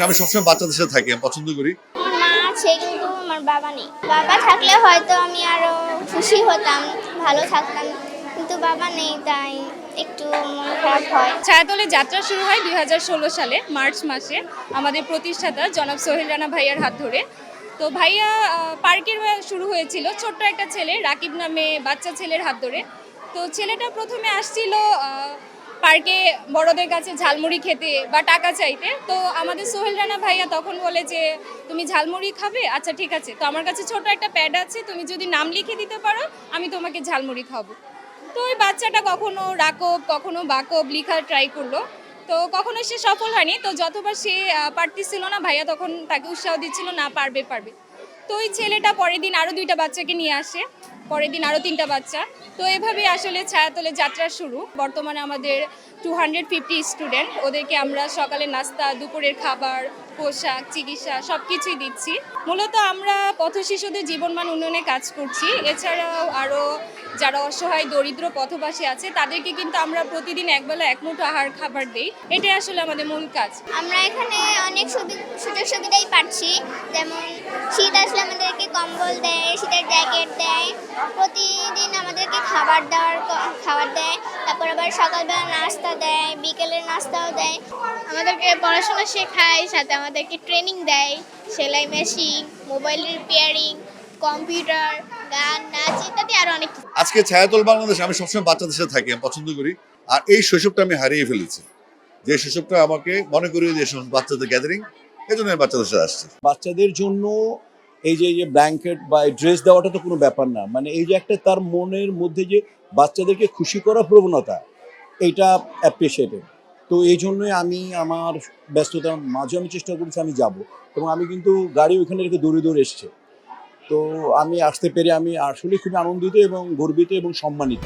আমি সবসময় বাচ্চাদের সাথে থাকি, আমি পছন্দ করি। আমার মা আছে কিন্তু আমার বাবা নেই। বাবা থাকলে হয়তো আমি আরো খুশি হতাম, ভালো থাকতাম, কিন্তু বাবা নেই তাই একটু মন খারাপ হয়। ছায়াতলে যাত্রা শুরু হয় 2016 সালে মার্চ মাসে আমাদের প্রতিষ্ঠাতা জনাব সোহেল রানা ভাইয়ার হাত ধরে। তো ভাইয়া পার্কের শুরু হয়েছিল ছোট্ট একটা ছেলে রাকিব নামে বাচ্চা ছেলের হাত ধরে। তো ছেলেটা প্রথমে আসছিল পার্কে বড়দের কাছে ঝালমুড়ি খেতে বা টাকা চাইতে। তো আমাদের সোহেল রানা ভাইয়া তখন বলে যে তুমি ঝালমুড়ি খাবে, আচ্ছা ঠিক আছে, তো আমার কাছে ছোট একটা প্যাড আছে, তুমি যদি নাম লিখে দিতে পারো আমি তোমাকে ঝালমুড়ি খাবো। তো ওই বাচ্চাটা কখনো রাকব কখনো বাকব লিখার ট্রাই করলো, তো কখনো সে সফল হয়নি। তো যতবার সে পারতেছিল না ভাইয়া তখন তাকে উৎসাহ দিচ্ছিল, না পারবে পারবে। তো ওই ছেলেটা পরের দিন আরও 2টা বাচ্চাকে নিয়ে আসে, পরের দিন আরও 3টা বাচ্চা। তো এভাবে আসলে ছায়াতলে যাত্রা শুরু। বর্তমানে আমাদের 250 স্টুডেন্ট, ওদেরকে আমরা সকালে নাস্তা, দুপুরের খাবার, পোশাক, চিকিৎসা সব কিছুই দিচ্ছি। মূলত আমরা পথ শিশুদের জীবনমান উন্নয়নে কাজ করছি। এছাড়াও আরও যারা অসহায় দরিদ্র পথবাসী আছে তাদেরকে কিন্তু আমরা প্রতিদিন একবেলা এক মুঠো আহার খাবার দিই। এটাই আসলে আমাদের মূল কাজ। আমরা এখানে অনেক সুযোগ সুবিধাই পাচ্ছি, যেমন শীত আসলে আমাদেরকে কম্বল দেয়, শীতের জ্যাকেট দেয়, প্রতিদিন আমাদেরকে খাবার দেয়, তারপর আবার সকালবেলা নাস্তা দেয়, বিকেলের নাস্তাও দেয়। আমাদেরকে পড়াশোনা শেখায়, সাথে আমাদেরকে ট্রেনিং দেয়, সেলাই মেশিন, মোবাইল রিপেয়ারিং, কম্পিউটার, গান, নাচ ইত্যাদি আরো অনেক কিছু। আজকে ছায়াতল বাংলাদেশ, আমি সবসময় বাচ্চাদের সাথে থাকি, আমি পছন্দ করি। আর এই শৈশবটা আমি হারিয়ে ফেলেছি, যে শৈশবটা আমাকে মনে করিয়ে দিয়ে বাচ্চাদের গ্যাদারিং, এই জন্য আমি বাচ্চাদের সাথে আসছি। বাচ্চাদের জন্য এই যে ব্ল্যাঙ্কেট বা ড্রেস দেওয়াটা তো কোনো ব্যাপার না, মানে এই যে একটা তার মনের মধ্যে যে বাচ্চাদেরকে খুশি করার প্রবণতা, এইটা অ্যাপ্রিসিয়েটেড। তো এই জন্যই আমি আমার ব্যস্ততার মাঝে আমি চেষ্টা করেছি আমি যাব, এবং আমি কিন্তু গাড়ি ওইখানে রেখে দৌড়ে দৌড়ে এসছে। তো আমি আসতে পেরে আমি আসলে খুবই আনন্দিত এবং গর্বিত এবং সম্মানিত।